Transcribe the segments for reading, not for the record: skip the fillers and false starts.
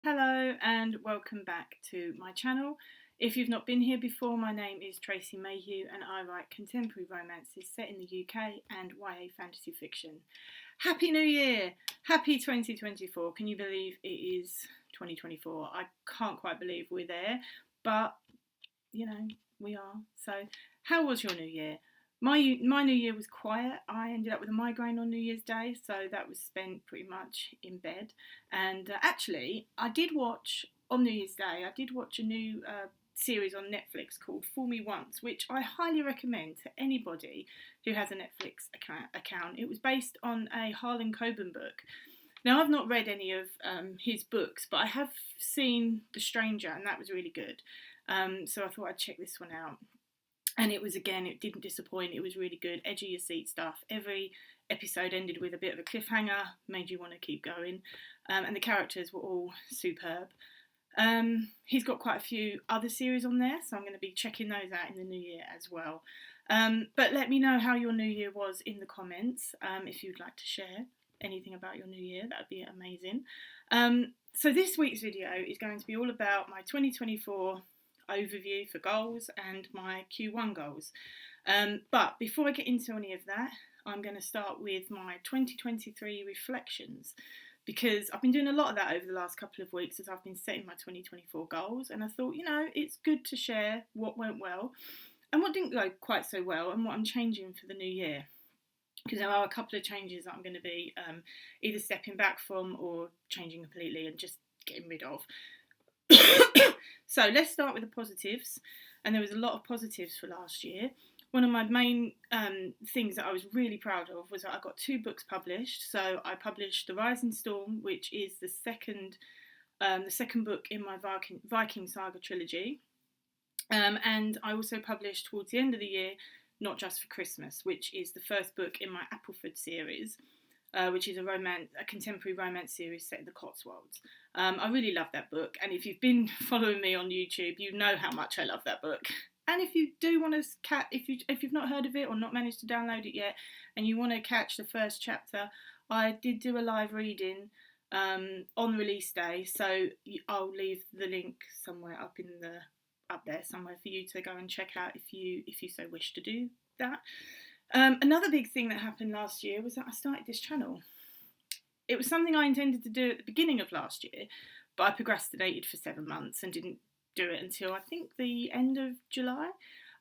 Hello and welcome back to my channel. If you've not been here before, my name is Tracy Mayhew and I write contemporary romances set in the UK and YA fantasy fiction. Happy New Year! Happy 2024. Can you believe it is 2024? I can't quite believe we're there, but we are. So how was your New Year? My New Year was quiet. I ended up with a migraine on New Year's Day, so that was spent pretty much in bed. And actually, I did watch on New Year's Day. I did watch a new series on Netflix called Fool Me Once, which I highly recommend to anybody who has a Netflix account. It was based on a Harlan Coben book. Now, I've not read any of his books, but I have seen The Stranger, and that was really good. So I thought I'd check this one out. And it didn't disappoint. It was really good, edge of your seat stuff. Every episode ended with a bit of a cliffhanger, made you want to keep going. And the characters were all superb. He's got quite a few other series on there, so I'm going to be checking those out in the new year as well. But let me know how your new year was in the comments. If you'd like to share anything about your new year, that would be amazing. So this week's video is going to be all about my 2024 overview for goals and my Q1 goals. But before I get into any of that, I'm going to start with my 2023 reflections, because I've been doing a lot of that over the last couple of weeks as I've been setting my 2024 goals, and I thought, it's good to share what went well and what didn't go quite so well and what I'm changing for the new year. Because there are a couple of changes that I'm going to be either stepping back from or changing completely and just getting rid of. So let's start with the positives, and there was a lot of positives for last year. One of my main things that I was really proud of was that I got 2 books published. So I published The Rising Storm, which is the second book in my Viking Saga trilogy, and I also published towards the end of the year Not Just for Christmas, which is the first book in my Appleford series. Which is a contemporary romance series set in the Cotswolds. I really love that book, and if you've been following me on YouTube, you know how much I love that book. And if you do want to if you've not heard of it or not managed to download it yet, and you want to catch the first chapter, I did do a live reading on release day, so I'll leave the link somewhere up there somewhere for you to go and check out if you so wish to do that. Another big thing that happened last year was that I started this channel. It was something I intended to do at the beginning of last year, but I procrastinated for 7 months and didn't do it until I think the end of July.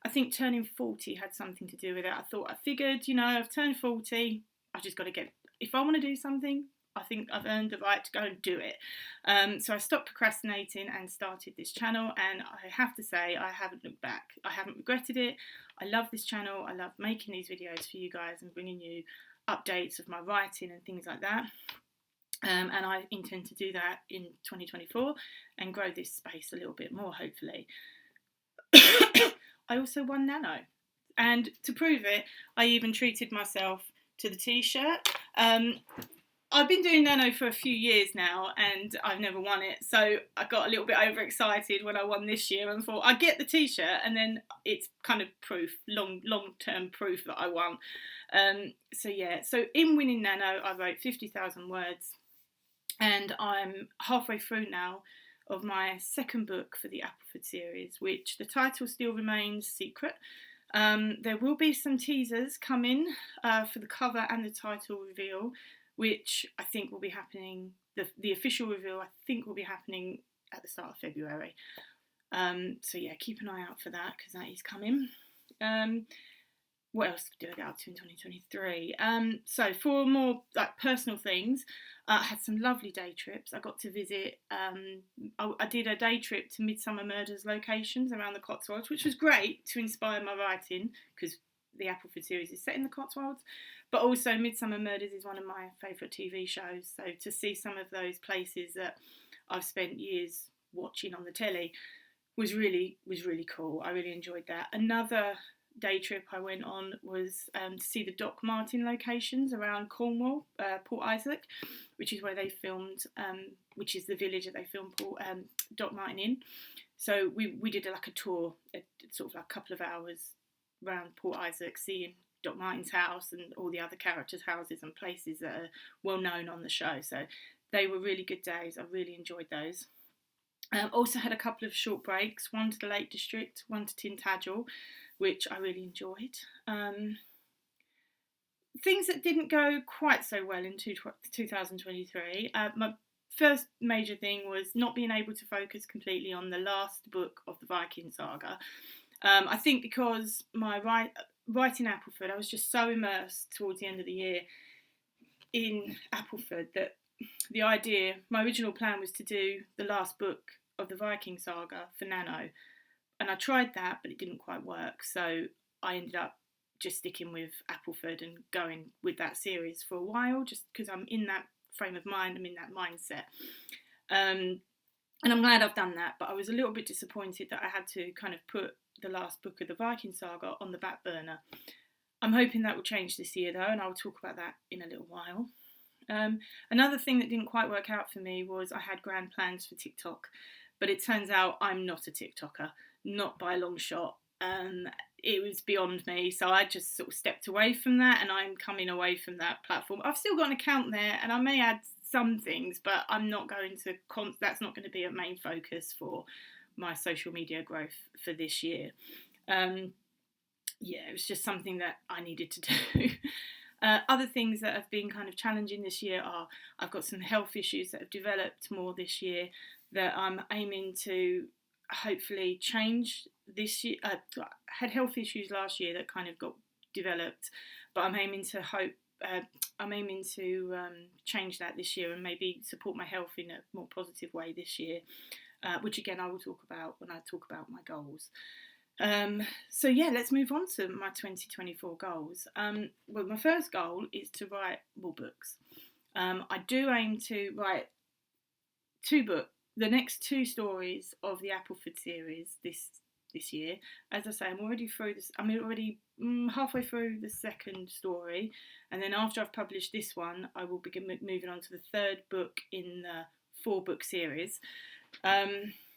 I think turning 40 had something to do with it. I figured, I've turned 40, I've just got to if I want to do something, I think I've earned the right to go and do it. So I stopped procrastinating and started this channel, and I have to say I haven't looked back. I haven't regretted it. I love this channel. I love making these videos for you guys and bringing you updates of my writing and things like that. And I intend to do that in 2024 and grow this space a little bit more, hopefully. I also won Nano, and to prove it, I even treated myself to the t-shirt. I've been doing Nano for a few years now and I've never won it, so I got a little bit overexcited when I won this year and thought I'd get the t-shirt, and then it's kind of proof, long-term proof that I won. So in winning Nano I wrote 50,000 words, and I'm halfway through now of my second book for the Appleford series, which the title still remains secret. There will be some teasers coming for the cover and the title reveal, which I think will be happening, the official reveal I think will be happening at the start of February. So yeah, keep an eye out for that, because that is coming. What else did I get up to in 2023? So for more personal things, I had some lovely day trips. I got to visit, I did a day trip to Midsummer Murders locations around the Cotswolds, which was great to inspire my writing, because the Appleford series is set in the Cotswolds, but also Midsummer Murders is one of my favourite TV shows, so to see some of those places that I've spent years watching on the telly was really cool. I really enjoyed that. Another day trip I went on was to see the Doc Martin locations around Cornwall, Port Isaac, which is where they filmed, which is the village that they filmed Doc Martin in. So we did a tour, sort of a couple of hours around Port Isaac, seeing Doc Martin's house and all the other characters' houses and places that are well known on the show. So They were really good days. I really enjoyed those. Also had a couple of short breaks, one to the Lake District, one to Tintagel, which I really enjoyed. Things that didn't go quite so well in 2023. My first major thing was not being able to focus completely on the last book of the Viking saga. I think because my writing Appleford, I was just so immersed towards the end of the year in Appleford that my original plan was to do the last book of the Viking saga for Nano. And I tried that, but it didn't quite work. So I ended up just sticking with Appleford and going with that series for a while, just because I'm in that frame of mind, I'm in that mindset. And I'm glad I've done that, but I was a little bit disappointed that I had to kind of put the last book of the Viking saga on the back burner. I'm hoping that will change this year though, and I'll talk about that in a little while. Another thing that didn't quite work out for me was I had grand plans for TikTok, but it turns out I'm not a TikToker, not by a long shot. It was beyond me, so I just sort of stepped away from that, and I'm coming away from that platform. I've still got an account there, and I may add some things, but I'm not going to. That's not going to be a main focus for my social media growth for this year. It was just something that I needed to do. Other things that have been kind of challenging this year are I've got some health issues that have developed more this year that I'm aiming to hopefully change this year. I had health issues last year that kind of got developed, but I'm aiming to change that this year and maybe support my health in a more positive way this year, which again I will talk about when I talk about my goals. Let's move on to my 2024 goals. My first goal is to write more books. I do aim to write 2 books, the next 2 stories of the Appleford series this year. As I say, I'm already halfway through the second story, and then after I've published this one, I will begin moving on to the 3rd book in the 4-book series.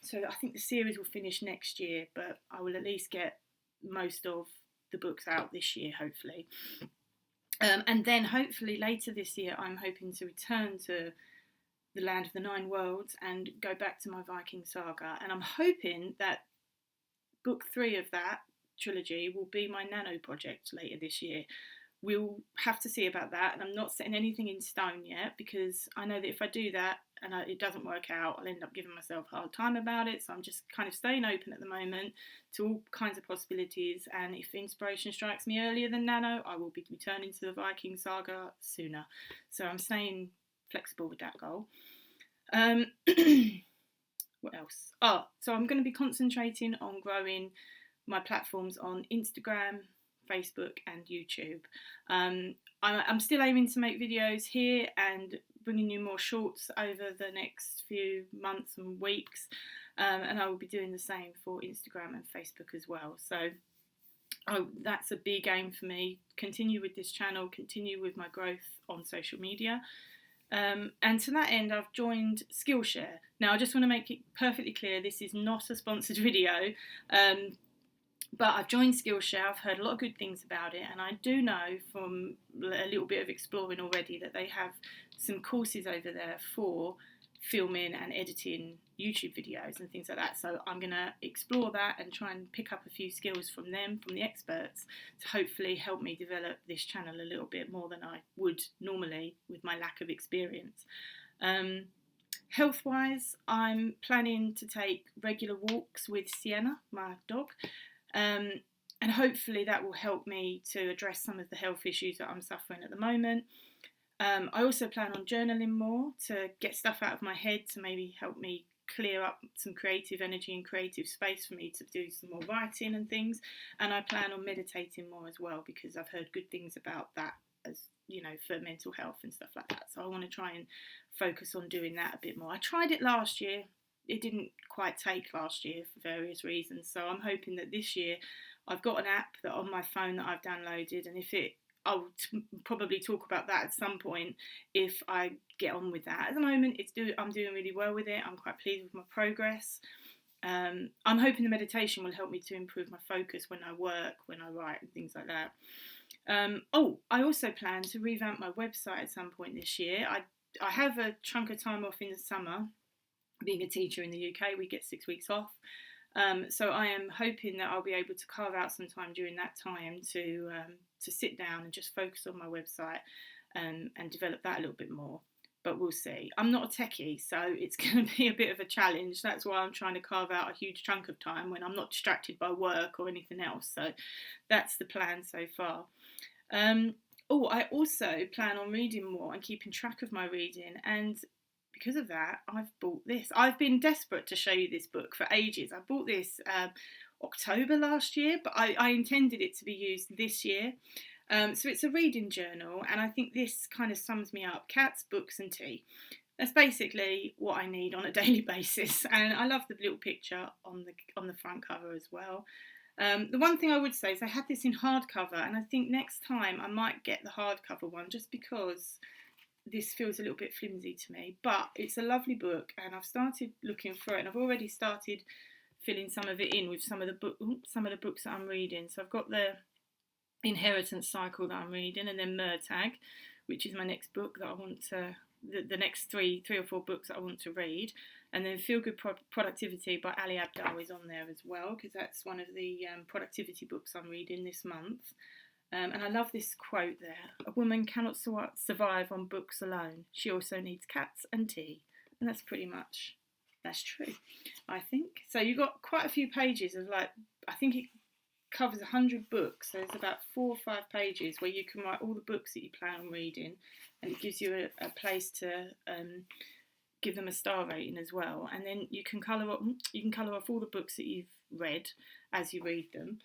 So I think the series will finish next year, but I will at least get most of the books out this year, hopefully. And then hopefully later this year, I'm hoping to return to the Land of the Nine Worlds and go back to my Viking saga. And I'm hoping that book 3 of that trilogy will be my Nano project later this year. We'll have to see about that, and I'm not setting anything in stone yet, because I know that if I do that and it doesn't work out, I'll end up giving myself a hard time about it. So I'm just kind of staying open at the moment to all kinds of possibilities, and if inspiration strikes me earlier than Nano, I will be returning to the Viking saga sooner. So I'm staying flexible with that goal. What else? So I'm going to be concentrating on growing my platforms on Instagram, Facebook and YouTube. I'm still aiming to make videos here and bringing you more shorts over the next few months and weeks, and I will be doing the same for Instagram and Facebook as well. So that's a big aim for me. Continue with this channel, continue with my growth on social media. And to that end, I've joined Skillshare. Now, I just want to make it perfectly clear, this is not a sponsored video, but I've joined Skillshare. I've heard a lot of good things about it, and I do know from a little bit of exploring already that they have some courses over there for filming and editing YouTube videos and things like that. So I'm going to explore that and try and pick up a few skills from them, from the experts, to hopefully help me develop this channel a little bit more than I would normally with my lack of experience. Health-wise, I'm planning to take regular walks with Sienna, my dog, and hopefully that will help me to address some of the health issues that I'm suffering at the moment. I also plan on journaling more to get stuff out of my head, to maybe help me clear up some creative energy and creative space for me to do some more writing and things. And I plan on meditating more as well, because I've heard good things about that, as you know, for mental health and stuff like that. So I want to try and focus on doing that a bit more. I tried it last year. It didn't quite take last year for various reasons. So I'm hoping that this year I've got an app that on my phone that I've downloaded, and I'll probably talk about that at some point if I get on with that. At the moment, I'm doing really well with it. I'm quite pleased with my progress. I'm hoping the meditation will help me to improve my focus when I work, when I write and things like that. I also plan to revamp my website at some point this year. I I have a chunk of time off in the summer. Being a teacher in the UK, we get 6 weeks off. So I am hoping that I'll be able to carve out some time during that time to sit down and just focus on my website and develop that a little bit more. But we'll see. I'm not a techie, so it's going to be a bit of a challenge. That's why I'm trying to carve out a huge chunk of time when I'm not distracted by work or anything else. So that's the plan so far. I also plan on reading more and keeping track of my reading, and because of that, I've bought this. I've been desperate to show you this book for ages. I bought this October last year, but I intended it to be used this year. So it's a reading journal, and I think this kind of sums me up. Cats, books and tea. That's basically what I need on a daily basis, and I love the little picture on the front cover as well. The one thing I would say is I had this in hardcover, and I think next time I might get the hardcover one just because this feels a little bit flimsy to me. But it's a lovely book, and I've started looking for it, and I've already started filling some of it in with some of the books that I'm reading. So I've got the Inheritance Cycle that I'm reading, and then Murtagh, which is my next book that I want to, the next three or four books that I want to read, and then Feel Good Productivity by Ali Abdaal is on there as well, because that's one of the productivity books I'm reading this month. And I love this quote there: "A woman cannot survive on books alone. She also needs cats and tea." And that's true, I think. So you've got quite a few pages of, like, I think it covers 100 books. So there's about 4 or 5 pages where you can write all the books that you plan on reading, and it gives you a place to give them a star rating as well. And then you can colour off all the books that you've read as you read them.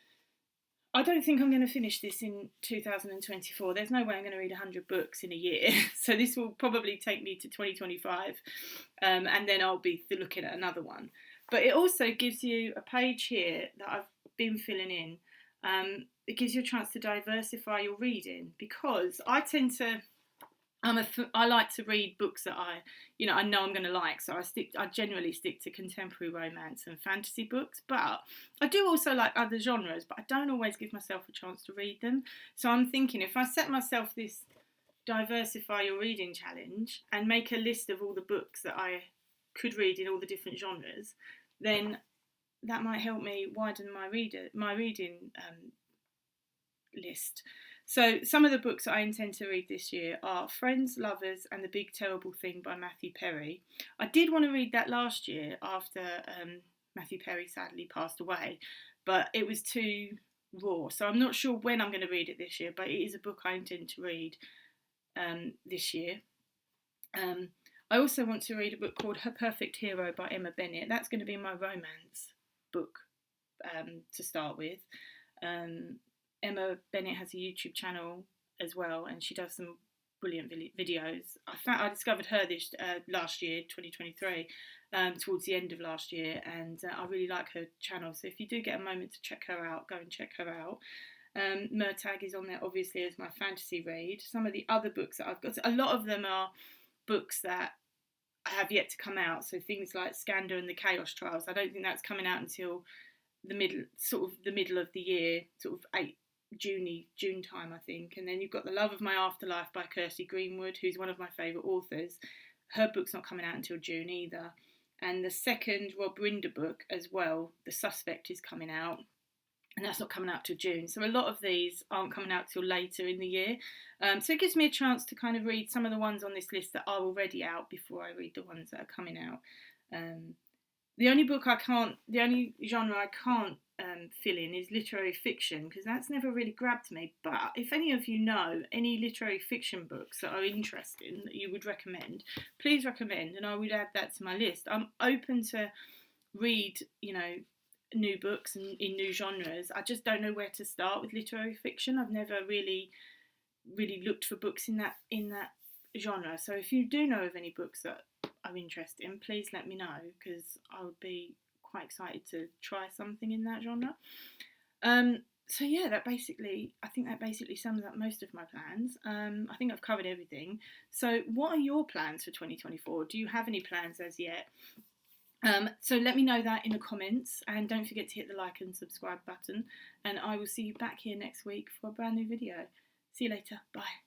I don't think I'm going to finish this in 2024. There's no way I'm going to read 100 books in a year. So this will probably take me to 2025, and then I'll be looking at another one. But it also gives you a page here that I've been filling in. It gives you a chance to diversify your reading, because I tend to, I like to read books that I know I'm going to like. So I generally stick to contemporary romance and fantasy books, but I do also like other genres, but I don't always give myself a chance to read them. So I'm thinking, if I set myself this diversify your reading challenge and make a list of all the books that I could read in all the different genres, then that might help me widen my reading list. So some of the books that I intend to read this year are Friends, Lovers and the Big Terrible Thing by Matthew Perry. I did want to read that last year after Matthew Perry sadly passed away, but it was too raw. So I'm not sure when I'm going to read it this year, but it is a book I intend to read this year. I also want to read a book called Her Perfect Hero by Emma Bennett. That's going to be my romance book to start with. Emma Bennett has a YouTube channel as well, and she does some brilliant videos. I discovered her this last year, 2023, towards the end of last year, and I really like her channel. So if you do get a moment to check her out, go and check her out. Murtagh is on there, obviously, as my fantasy read. Some of the other books that I've got, a lot of them are books that have yet to come out. So things like Skandar and the Chaos Trials, I don't think that's coming out until the middle of the year, sort of June time, I think. And then you've got The Love of My Afterlife by Kirsty Greenwood, who's one of my favourite authors. Her book's not coming out until June either. And the second Rob Rinder book as well, The Suspect, is coming out, and that's not coming out till June. So a lot of these aren't coming out till later in the year. So it gives me a chance to kind of read some of the ones on this list that are already out before I read the ones that are coming out. The only genre I can't fill in is literary fiction, because that's never really grabbed me. But if any of you know any literary fiction books that are interesting that you would recommend, please recommend, and I would add that to my list. I'm open to read, new books and in new genres. I just don't know where to start with literary fiction. I've never really looked for books in that genre. So if you do know of any books that are interesting, please let me know, because I would be quite excited to try something in that genre. So yeah, I think that basically sums up most of my plans. I think I've covered everything. So what are your plans for 2024? Do you have any plans as yet? So let me know that in the comments, and don't forget to hit the like and subscribe button, and I will see you back here next week for a brand new video. See you later. Bye.